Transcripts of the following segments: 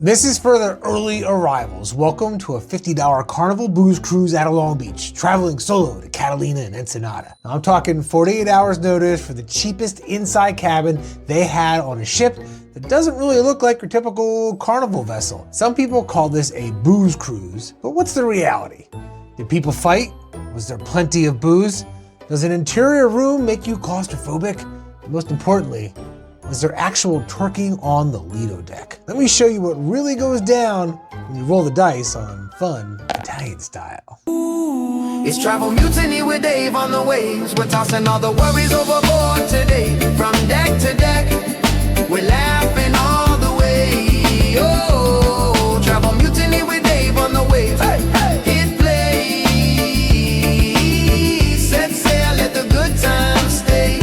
This is for the early arrivals. Welcome to a $50 Carnival booze cruise out of Long Beach, traveling solo to Catalina and Ensenada. Now, I'm talking 48 hours notice for the cheapest inside cabin they had on a ship that doesn't really look like your typical Carnival vessel. Some people call this a booze cruise, but what's the reality? Did people fight? Was there plenty of booze? Does an interior room make you claustrophobic? And most importantly, was there actual twerking on the Lido deck? Let me show you what really goes down when you roll the dice on fun Italian style. It's Travel Mutiny with Dave on the waves. We're tossing all the worries overboard today. From deck to deck, we're laughing all the way. Oh, Travel Mutiny with Dave on the waves. Hey, hey. Hit play, set sail, let the good times stay.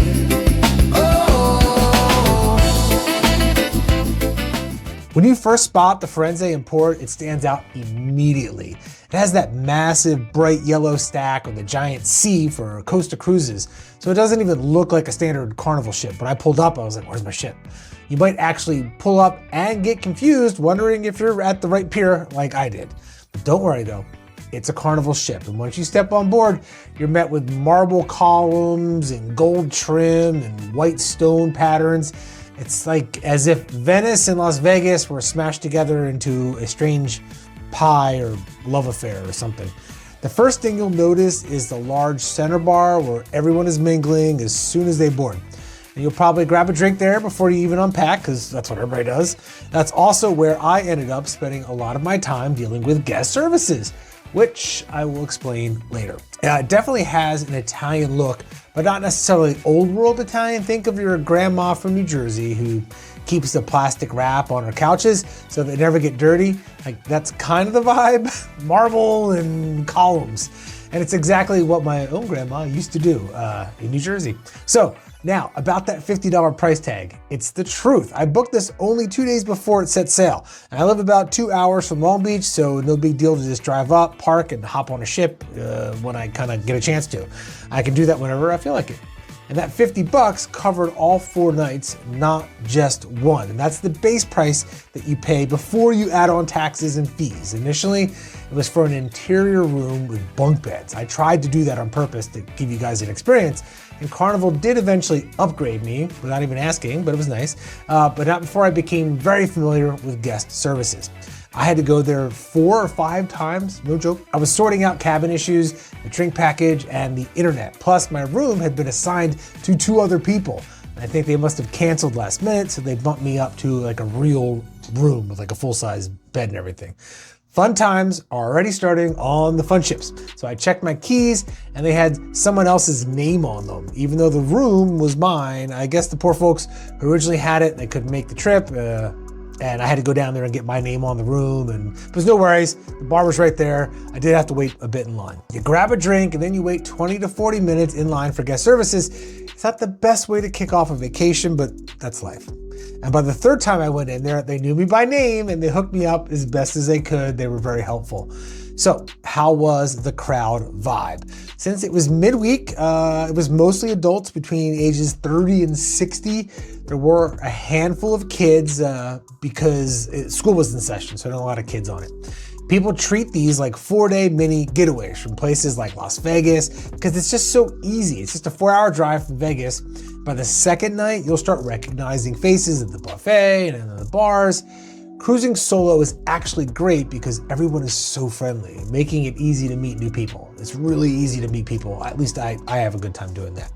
When you first spot the Firenze in port, it stands out immediately. It has that massive bright yellow stack with a giant C for Costa Cruises, so it doesn't even look like a standard Carnival ship. When I pulled up, I was like, where's my ship? You might actually pull up and get confused, wondering if you're at the right pier like I did. But don't worry though, it's a Carnival ship, and once you step on board, you're met with marble columns and gold trim and white stone patterns. It's like as if Venice and Las Vegas were smashed together into a strange pie or love affair or something. The first thing you'll notice is the large center bar where everyone is mingling as soon as they board. And you'll probably grab a drink there before you even unpack, because that's what everybody does. That's also where I ended up spending a lot of my time dealing with guest services, which I will explain later. It definitely has an Italian look, but not necessarily old world Italian. Think of your grandma from New Jersey who keeps the plastic wrap on her couches so they never get dirty. Like, that's kind of the vibe, marble and columns. And it's exactly what my own grandma used to do in New Jersey. So now, about that $50 price tag, it's the truth. I booked this only 2 days before it set sail. And I live about 2 hours from Long Beach, so no big deal to just drive up, park, and hop on a ship when I kind of get a chance to. I can do that whenever I feel like it. And that $50 covered all 4 nights, not just one. And that's the base price that you pay before you add on taxes and fees. Initially, it was for an interior room with bunk beds. I tried to do that on purpose to give you guys an experience. And Carnival did eventually upgrade me without even asking, but it was nice. But not before I became very familiar with guest services. I had to go there 4 or 5 times, no joke. I was sorting out cabin issues, the drink package, and the internet. Plus, my room had been assigned to 2 other people. I think they must have canceled last minute, so they bumped me up to like a real room with like a full-size bed and everything. Fun times are already starting on the fun ships. So I checked my keys and they had someone else's name on them. Even though the room was mine, I guess the poor folks who originally had it, they couldn't make the trip. And I had to go down there and get my name on the room, and there's no worries, the bar was right there. I did have to wait a bit in line. You grab a drink and then you wait 20 to 40 minutes in line for guest services. It's not the best way to kick off a vacation, but that's life. And by the 3rd time I went in there, they knew me by name and they hooked me up as best as they could. They were very helpful. So how was the crowd vibe? Since it was midweek, it was mostly adults between ages 30 and 60. There were a handful of kids because school was in session, so there were a lot of kids on it. People treat these like 4-day mini getaways from places like Las Vegas because it's just so easy. It's just a 4-hour drive from Vegas. By the 2nd night, you'll start recognizing faces at the buffet and in the bars. Cruising solo is actually great because everyone is so friendly, making it easy to meet new people. It's really easy to meet people. At least I have a good time doing that.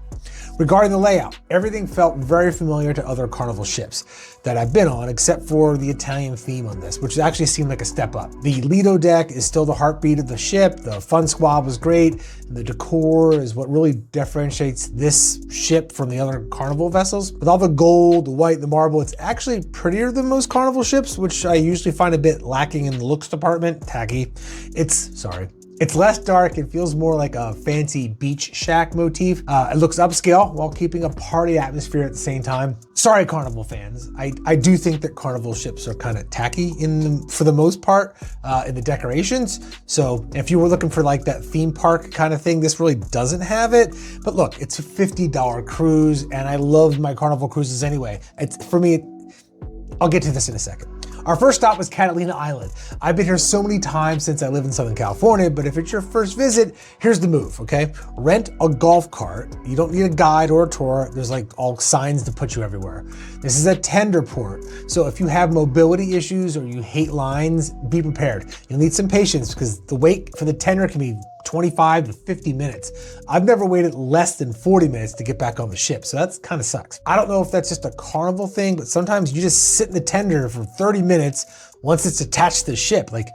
Regarding the layout, everything felt very familiar to other Carnival ships that I've been on, except for the Italian theme on this, which actually seemed like a step up. The Lido deck is still the heartbeat of the ship. The fun squad was great. The decor is what really differentiates this ship from the other Carnival vessels. With all the gold, the white, the marble, it's actually prettier than most Carnival ships, which I usually find a bit lacking in the looks department. Tacky. It's less dark. It feels more like a fancy beach shack motif. It looks upscale while keeping a party atmosphere at the same time. Sorry, Carnival fans. I do think that Carnival ships are kind of tacky for the most part in the decorations. So if you were looking for like that theme park kind of thing, this really doesn't have it. But look, it's a $50 cruise and I loved my Carnival cruises anyway. For me, I'll get to this in a second. Our first stop was Catalina Island. I've been here so many times since I live in Southern California, but if it's your first visit, here's the move, okay? Rent a golf cart. You don't need a guide or a tour. There's like all signs to put you everywhere. This is a tender port, so if you have mobility issues or you hate lines, be prepared. You'll need some patience because the wait for the tender can be 25 to 50 minutes. I've never waited less than 40 minutes to get back on the ship, so that's kind of sucks. I don't know if that's just a Carnival thing, but sometimes you just sit in the tender for 30 minutes once it's attached to the ship. Like,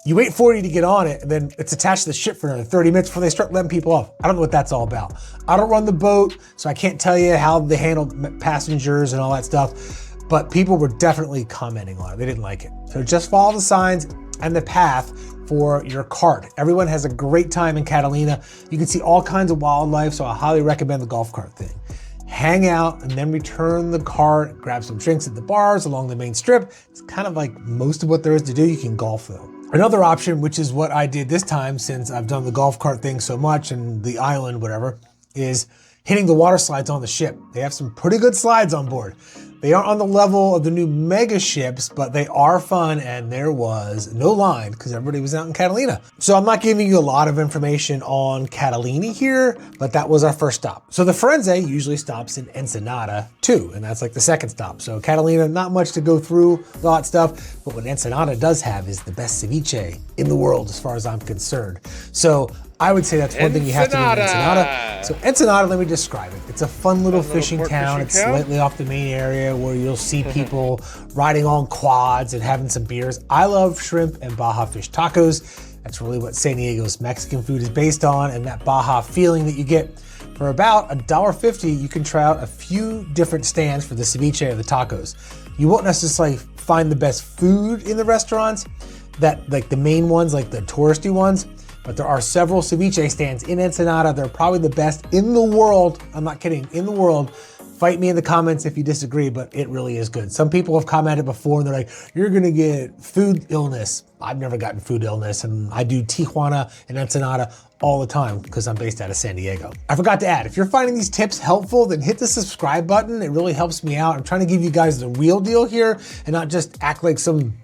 you wait for you to get on it, and then it's attached to the ship for another 30 minutes before they start letting people off. I don't know what that's all about. I don't run the boat, so I can't tell you how they handle passengers and all that stuff, but people were definitely commenting on it. They didn't like it. So just follow the signs and the path for your cart. Everyone has a great time in Catalina. You can see all kinds of wildlife, so I highly recommend the golf cart thing. Hang out and then return the cart, grab some drinks at the bars along the main strip. It's kind of like most of what there is to do. You can golf though. Another option, which is what I did this time since I've done the golf cart thing so much and the island, whatever, is hitting the water slides on the ship. They have some pretty good slides on board. They aren't on the level of the new mega ships, but they are fun, and there was no line because everybody was out in Catalina. So I'm not giving you a lot of information on Catalina here, but that was our first stop. So the Firenze usually stops in Ensenada too, and that's like the second stop. So Catalina, not much to go through, a lot of stuff, but what Ensenada does have is the best ceviche in the world as far as I'm concerned. So I would say that's one thing you have to do in Ensenada. So Ensenada, let me describe it. It's a fun little fishing town. It's slightly off the main area where you'll see people riding on quads and having some beers. I love shrimp and Baja fish tacos. That's really what San Diego's Mexican food is based on, and that Baja feeling that you get. For about $1.50, you can try out a few different stands for the ceviche or the tacos. You won't necessarily find the best food in the restaurants, that like the main ones, like the touristy ones, but there are several ceviche stands in Ensenada. They're probably the best in the world. I'm not kidding, in the world. Fight me in the comments if you disagree, but it really is good. Some people have commented before and they're like, you're gonna get food illness. I've never gotten food illness, and I do Tijuana and Ensenada all the time because I'm based out of San Diego. I forgot to add, if you're finding these tips helpful, then hit the subscribe button. It really helps me out. I'm trying to give you guys the real deal here and not just act like some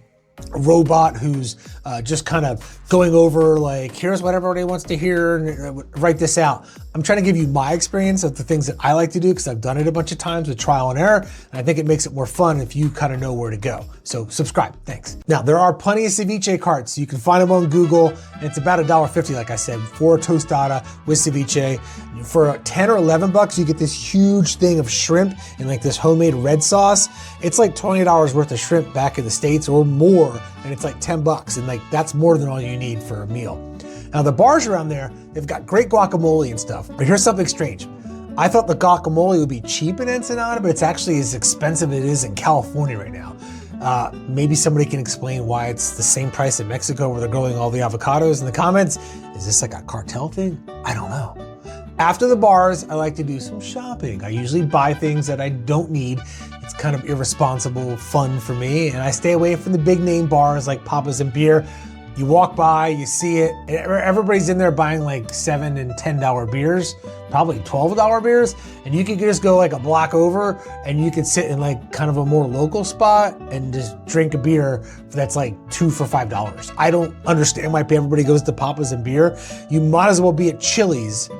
robot who's just kind of going over like, here's what everybody wants to hear and write this out. I'm trying to give you my experience of the things that I like to do because I've done it a bunch of times with trial and error, and I think it makes it more fun if you kind of know where to go. So subscribe, thanks. Now, there are plenty of ceviche carts. You can find them on Google, and it's about $1.50, like I said, for a tostada with ceviche. For 10 or 11 bucks, you get this huge thing of shrimp and like this homemade red sauce. It's like $20 worth of shrimp back in the States or more, and it's like 10 bucks, and like that's more than all you need for a meal. Now the bars around there, they've got great guacamole and stuff, but here's something strange. I thought the guacamole would be cheap in Ensenada, but it's actually as expensive as it is in California right now. Maybe somebody can explain why it's the same price in Mexico where they're growing all the avocados in the comments. Is this like a cartel thing? I don't know. After the bars, I like to do some shopping. I usually buy things that I don't need. It's kind of irresponsible fun for me, and I stay away from the big name bars like Papa's and Beer. You walk by, you see it, and everybody's in there buying like $7 and $10 beers, probably $12 beers, and you can just go like a block over and you can sit in like kind of a more local spot and just drink a beer that's like 2 for $5. I don't understand why everybody goes to Papa's and Beer. You might as well be at Chili's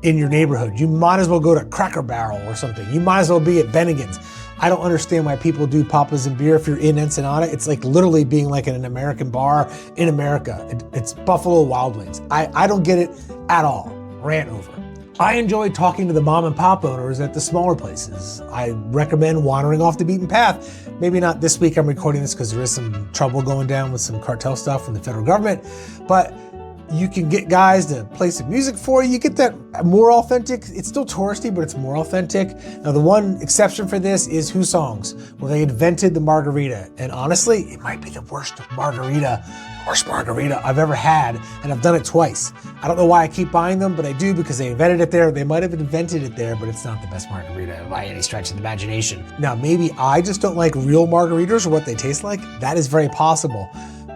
in your neighborhood. You might as well go to Cracker Barrel or something. You might as well be at Bennigan's. I don't understand why people do Papa's and Beer if you're in Ensenada. It's like literally being like in an American bar in America. It's Buffalo Wild Wings. I don't get it at all. Rant over. I enjoy talking to the mom and pop owners at the smaller places. I recommend wandering off the beaten path. Maybe not this week. I'm recording this because there is some trouble going down with some cartel stuff from the federal government, but you can get guys to play some music for you. You get that more authentic. It's still touristy, but it's more authentic. Now, the one exception for this is Who Songs, where they invented the margarita. And honestly, it might be the worst margarita I've ever had, and I've done it twice. I don't know why I keep buying them, but I do because they invented it there. They might have invented it there, but it's not the best margarita by any stretch of the imagination. Now, maybe I just don't like real margaritas or what they taste like. That is very possible.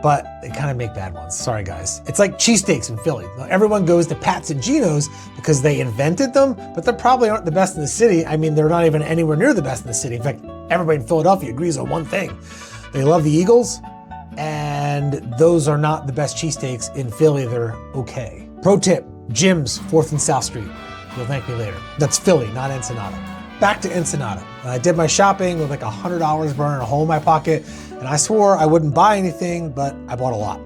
But they kind of make bad ones. Sorry, guys. It's like cheesesteaks in Philly. Now, everyone goes to Pat's and Geno's because they invented them, but they probably aren't the best in the city. I mean, they're not even anywhere near the best in the city. In fact, everybody in Philadelphia agrees on one thing. They love the Eagles, and those are not the best cheesesteaks in Philly. They're okay. Pro tip, Jim's, 4th and South Street. You'll thank me later. That's Philly, not Ensenada. Back to Ensenada. I did my shopping with like $100 burning a hole in my pocket, and I swore I wouldn't buy anything, but I bought a lot.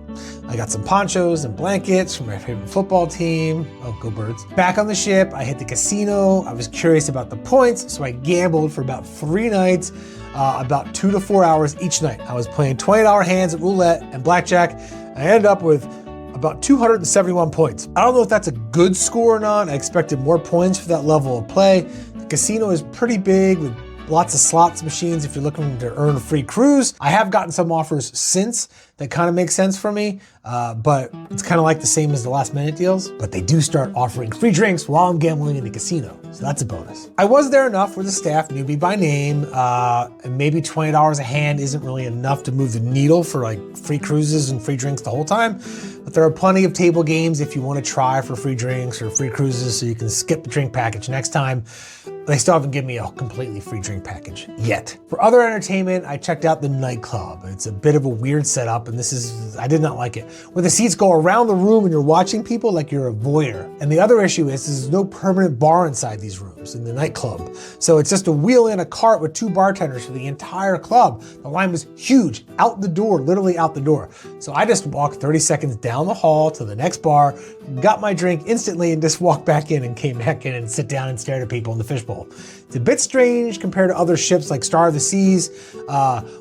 I got some ponchos and blankets from my favorite football team. Oh, go Birds. Back on the ship, I hit the casino. I was curious about the points, so I gambled for about 3 nights, about 2 to 4 hours each night. I was playing $20 hands at roulette and blackjack. I ended up with about 271 points. I don't know if that's a good score or not. I expected more points for that level of play. The casino is pretty big with lots of slots machines if you're looking to earn a free cruise. I have gotten some offers since that kind of make sense for me, but it's kind of like the same as the last minute deals, but they do start offering free drinks while I'm gambling in the casino, so that's a bonus. I was there enough where the staff knew me by name, and maybe $20 a hand isn't really enough to move the needle for like free cruises and free drinks the whole time, but there are plenty of table games if you want to try for free drinks or free cruises so you can skip the drink package next time. They still haven't given me a completely free drink package yet. For other entertainment, I checked out the nightclub. It's a bit of a weird setup, and I did not like it. Where the seats go around the room and you're watching people like you're a voyeur. And the other issue is there's no permanent bar inside these rooms in the nightclub. So it's just a wheel in a cart with 2 bartenders for the entire club. The line was huge, out the door, literally out the door. So I just walked 30 seconds down the hall to the next bar, got my drink instantly, and just walked back in and came back in and sit down and stared at people in the fishbowl. It's a bit strange compared to other ships like Star of the Seas,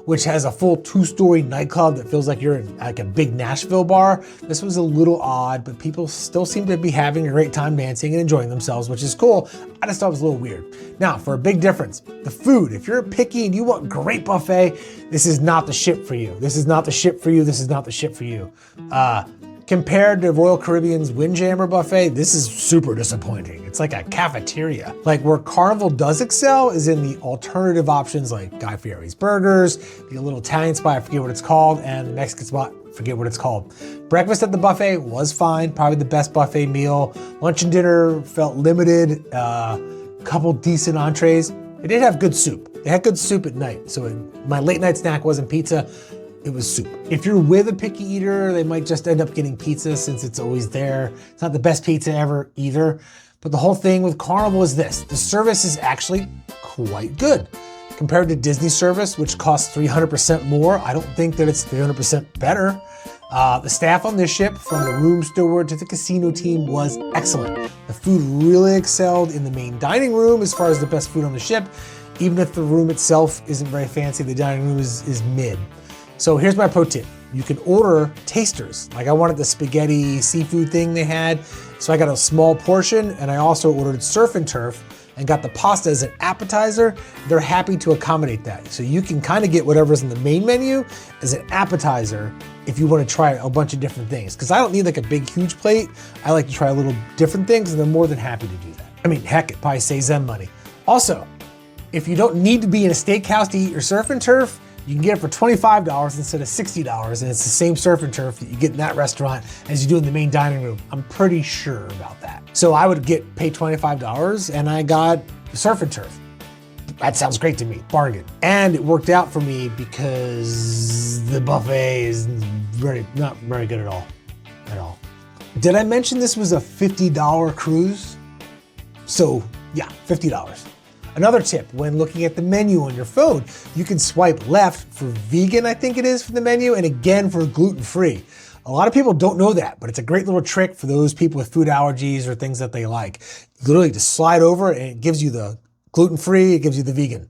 which has a full 2-story nightclub that feels like you're in like a big Nashville bar. This was a little odd, but people still seem to be having a great time dancing and enjoying themselves, which is cool. I just thought it was a little weird. Now, for a big difference, the food. If you're picky and you want great buffet, this is not the ship for you. This is not the ship for you. This is not the ship for you. Compared to Royal Caribbean's Windjammer buffet, this is super disappointing. It's like a cafeteria. Like where Carnival does excel is in the alternative options like Guy Fieri's Burgers, the little Italian spot, I forget what it's called, and the Mexican spot, forget what it's called. Breakfast at the buffet was fine, probably the best buffet meal. Lunch and dinner felt limited, couple decent entrees. They did have good soup. They had good soup at night, so my late night snack wasn't pizza. It was soup. If you're with a picky eater, they might just end up getting pizza since it's always there. It's not the best pizza ever either. But the whole thing with Carnival is this. The service is actually quite good. Compared to Disney service, which costs 300% more, I don't think that it's 300% better. The staff on this ship, from the room steward to the casino team, was excellent. The food really excelled in the main dining room as far as the best food on the ship. Even if the room itself isn't very fancy, the dining room is mid. So here's my pro tip. You can order tasters. Like I wanted the spaghetti seafood thing they had, so I got a small portion, and I also ordered surf and turf and got the pasta as an appetizer. They're happy to accommodate that. So you can kind of get whatever's in the main menu as an appetizer if you want to try a bunch of different things. Because I don't need like a big, huge plate. I like to try little different things, and they're more than happy to do that. I mean, heck, it probably saves them money. Also, if you don't need to be in a steakhouse to eat your surf and turf, you can get it for $25 instead of $60, and it's the same surf and turf that you get in that restaurant as you do in the main dining room. I'm pretty sure about that. So I would pay $25 and I got surf and turf. That sounds great to me, bargain. And it worked out for me because the buffet is not very good at all. Did I mention this was a $50 cruise? So yeah, $50. Another tip, when looking at the menu on your phone, you can swipe left for vegan, I think it is, for the menu, and again for gluten-free. A lot of people don't know that, but it's a great little trick for those people with food allergies or things that they like. Literally just slide over and it gives you the gluten-free, it gives you the vegan.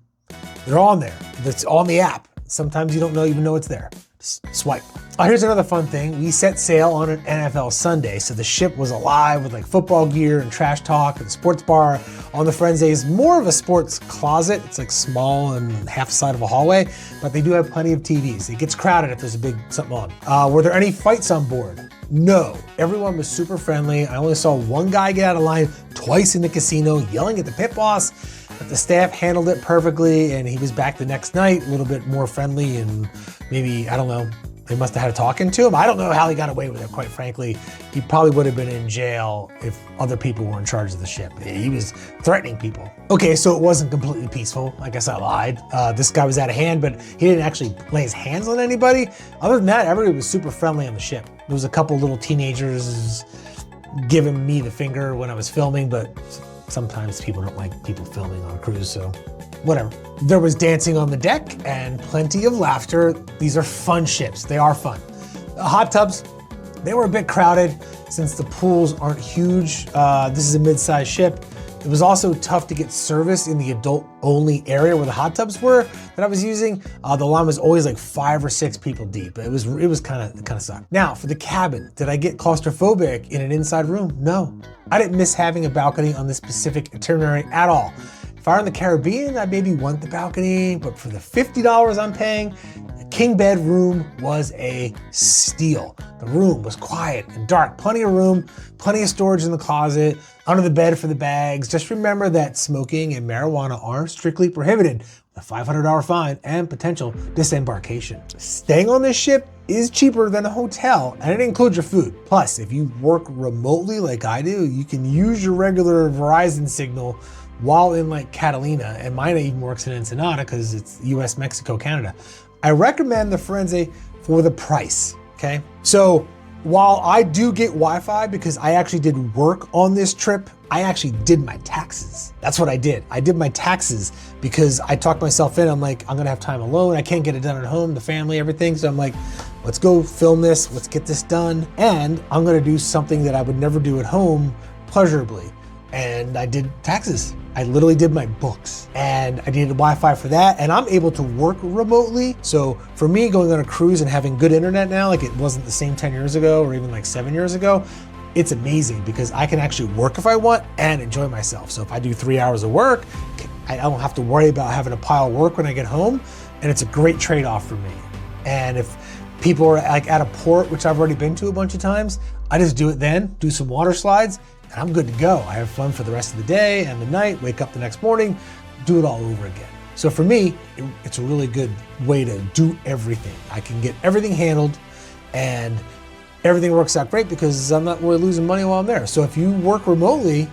They're all on there. It's on the app. Sometimes you don't even know it's there. Just swipe. Oh, here's another fun thing. We set sail on an NFL Sunday, so the ship was alive with like football gear and trash talk, and the sports bar on the Firenze is more of a sports closet. It's like small and half the side of a hallway, but they do have plenty of TVs. It gets crowded if there's a big something on. Were there any fights on board? No. Everyone was super friendly. I only saw one guy get out of line twice in the casino yelling at the pit boss, but the staff handled it perfectly, and he was back the next night a little bit more friendly and maybe, I don't know, They must have had a talking to him. I don't know how he got away with it, quite frankly. He probably would have been in jail if other people were in charge of the ship. He was threatening people. Okay, so it wasn't completely peaceful. I guess I lied. This guy was out of hand, but he didn't actually lay his hands on anybody. Other than that, everybody was super friendly on the ship. There was a couple little teenagers giving me the finger when I was filming, but sometimes people don't like people filming on a cruise, so whatever. There was dancing on the deck and plenty of laughter. These are fun ships. They are fun. The hot tubs, they were a bit crowded since the pools aren't huge. This is a mid-sized ship. It was also tough to get service in the adult-only area where the hot tubs were that I was using. The line was always like 5 or 6 people deep. It was kind of sucked. Now, for the cabin, did I get claustrophobic in an inside room? No. I didn't miss having a balcony on this specific itinerary at all. If I were in the Caribbean, I maybe want the balcony, but for the $50 I'm paying, a king bed room was a steal. The room was quiet and dark, plenty of room, plenty of storage in the closet, under the bed for the bags. Just remember that smoking and marijuana are strictly prohibited, with a $500 fine and potential disembarkation. Staying on this ship is cheaper than a hotel, and it includes your food. Plus, if you work remotely like I do, you can use your regular Verizon signal while in like Catalina, and mine even works in Ensenada because it's US, Mexico, Canada. I recommend the Firenze for the price, okay? So while I do get Wi-Fi because I actually did work on this trip, I actually did my taxes. That's what I did. I did my taxes because I talked myself in. I'm like, I'm gonna have time alone. I can't get it done at home, the family, everything. So I'm like, let's go film this, let's get this done. And I'm gonna do something that I would never do at home pleasurably. And I did taxes. I literally did my books and I needed Wi-Fi for that, and I'm able to work remotely. So for me, going on a cruise and having good internet now, like it wasn't the same 10 years ago or even like 7 years ago, it's amazing because I can actually work if I want and enjoy myself. So if I do 3 hours of work, I don't have to worry about having to pile work when I get home, and it's a great trade-off for me. And if people are like at a port, which I've already been to a bunch of times, I just do it then, do some water slides, and I'm good to go. I have fun for the rest of the day and the night, wake up the next morning, do it all over again. So for me, it's a really good way to do everything. I can get everything handled and everything works out great because I'm not really losing money while I'm there. So if you work remotely,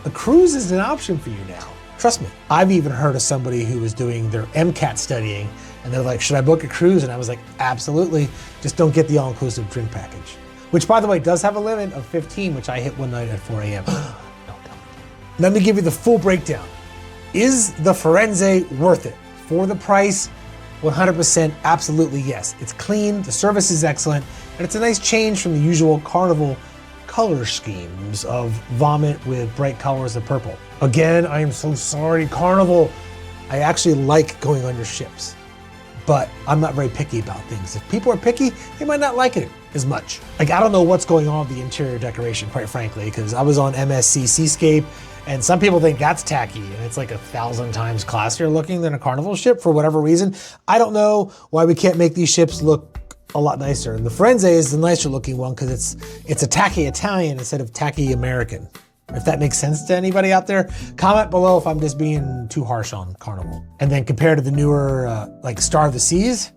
a cruise is an option for you now. Trust me. I've even heard of somebody who was doing their MCAT studying and they're like, should I book a cruise? And I was like, absolutely. Just don't get the all-inclusive drink package. Which, by the way, does have a limit of 15, which I hit one night at 4 a.m. Don't tell me. Let me give you the full breakdown. Is the Firenze worth it? For the price, 100% absolutely yes. It's clean, the service is excellent, and it's a nice change from the usual Carnival color schemes of vomit with bright colors of purple. Again, I am so sorry, Carnival. I actually like going on your ships, but I'm not very picky about things. If people are picky, they might not like it as much. Like, I don't know what's going on with the interior decoration, quite frankly, because I was on MSC Seascape, and some people think that's tacky, and it's like 1,000 times classier looking than a Carnival ship for whatever reason. I don't know why we can't make these ships look a lot nicer. And the Firenze is the nicer looking one because it's a tacky Italian instead of tacky American. If that makes sense to anybody out there, comment below if I'm just being too harsh on Carnival. And then compared to the newer, like Star of the Seas,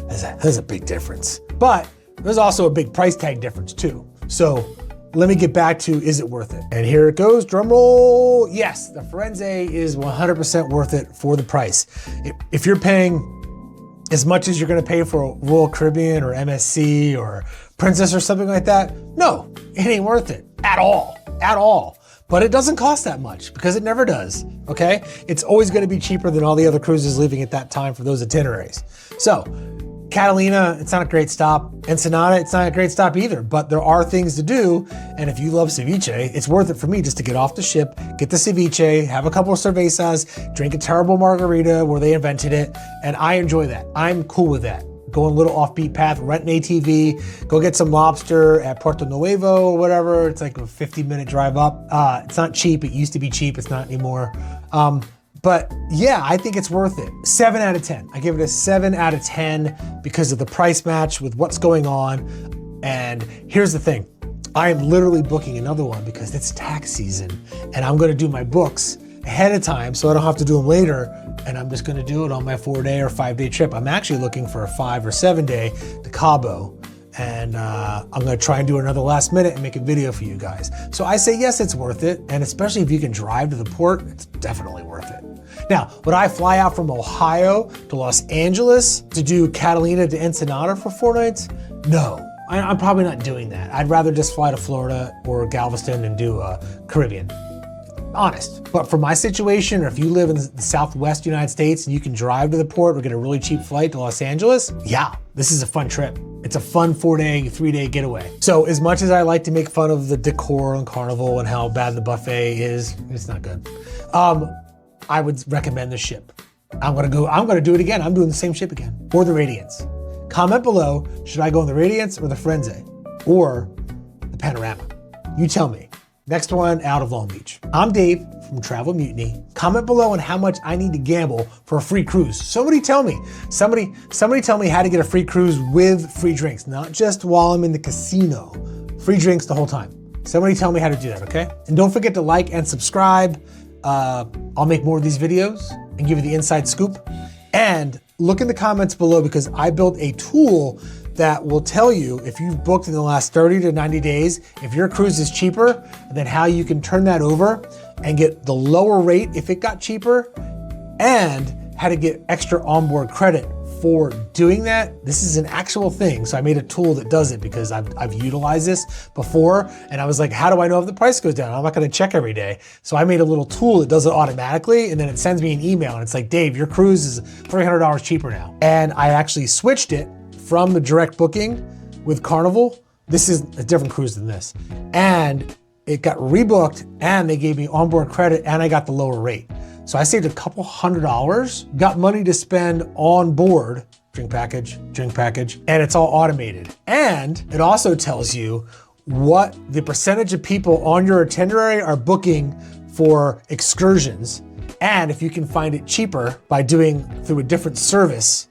there's a big difference. But there's also a big price tag difference too. So let me get back to, is it worth it? And here it goes, drum roll. Yes, the Firenze is 100% worth it for the price. If you're paying as much as you're gonna pay for a Royal Caribbean or MSC or Princess or something like that, no, it ain't worth it at all. But it doesn't cost that much because it never does, okay? It's always gonna be cheaper than all the other cruises leaving at that time for those itineraries. So, Catalina, it's not a great stop. Ensenada, it's not a great stop either, but there are things to do. And if you love ceviche, it's worth it for me just to get off the ship, get the ceviche, have a couple of cervezas, drink a terrible margarita where they invented it. And I enjoy that. I'm cool with that. Go on a little offbeat path, rent an ATV, go get some lobster at Puerto Nuevo or whatever. It's like a 50-minute drive up. It's not cheap. It used to be cheap. It's not anymore. But yeah, I think it's worth it. 7 out of 10. I give it a 7 out of 10 because of the price match with what's going on. And here's the thing. I am literally booking another one because it's tax season and I'm gonna do my books ahead of time so I don't have to do them later, and I'm just gonna do it on my 4-day or 5-day trip. I'm actually looking for a 5 or 7 day to Cabo, and I'm gonna try and do another last minute and make a video for you guys. So I say yes, it's worth it, and especially if you can drive to the port, it's definitely worth it. Now, would I fly out from Ohio to Los Angeles to do Catalina to Ensenada for 4 nights? No, I'm probably not doing that. I'd rather just fly to Florida or Galveston and do Caribbean. Honest. But for my situation, or if you live in the Southwest United States and you can drive to the port or get a really cheap flight to Los Angeles, yeah, this is a fun trip. It's a fun 4-day, 3-day getaway. So as much as I like to make fun of the decor on Carnival and how bad the buffet is, it's not good. I would recommend the ship. I'm gonna do it again. I'm doing the same ship again, or the Radiance. Comment below, should I go on the Radiance or the Firenze or the Panorama? You tell me. Next one, out of Long Beach. I'm Dave from Travel Mutiny. Comment below on how much I need to gamble for a free cruise. Somebody tell me how to get a free cruise with free drinks, not just while I'm in the casino. Free drinks the whole time. Somebody tell me how to do that, okay? And don't forget to like and subscribe. I'll make more of these videos and give you the inside scoop. And look in the comments below, because I built a tool that will tell you if you've booked in the last 30 to 90 days, if your cruise is cheaper, and then how you can turn that over and get the lower rate if it got cheaper, and how to get extra onboard credit for doing that. This is an actual thing. So I made a tool that does it because I've utilized this before, and I was like, how do I know if the price goes down? I'm not gonna check every day. So I made a little tool that does it automatically, and then it sends me an email and it's like, Dave, your cruise is $300 cheaper now. And I actually switched it from the direct booking with Carnival. This is a different cruise than this. And it got rebooked, and they gave me onboard credit, and I got the lower rate. So I saved a couple $100, got money to spend on board, drink package, and it's all automated. And it also tells you what the percentage of people on your itinerary are booking for excursions, and if you can find it cheaper by doing through a different service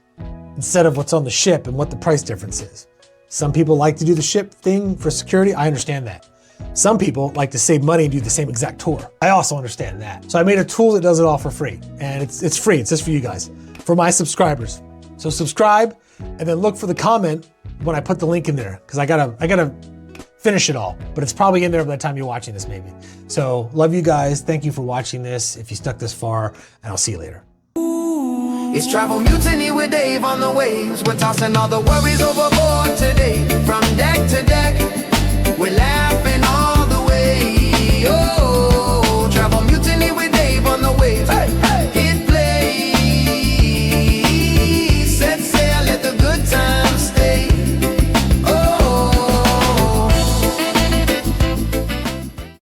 instead of what's on the ship, and what the price difference is. Some people like to do the ship thing for security. I understand that. Some people like to save money and do the same exact tour. I also understand that. So I made a tool that does it all for free, and it's free. It's just for you guys, for my subscribers. So subscribe, and then look for the comment when I put the link in there, because I gotta finish it all, but it's probably in there by the time you're watching this, maybe. So love you guys. Thank you for watching this. If you stuck this far, and I'll see you later. It's Travel Mutiny with Dave on the waves. We're tossing all the worries overboard today. From deck to deck, we're laughing all the way. Oh.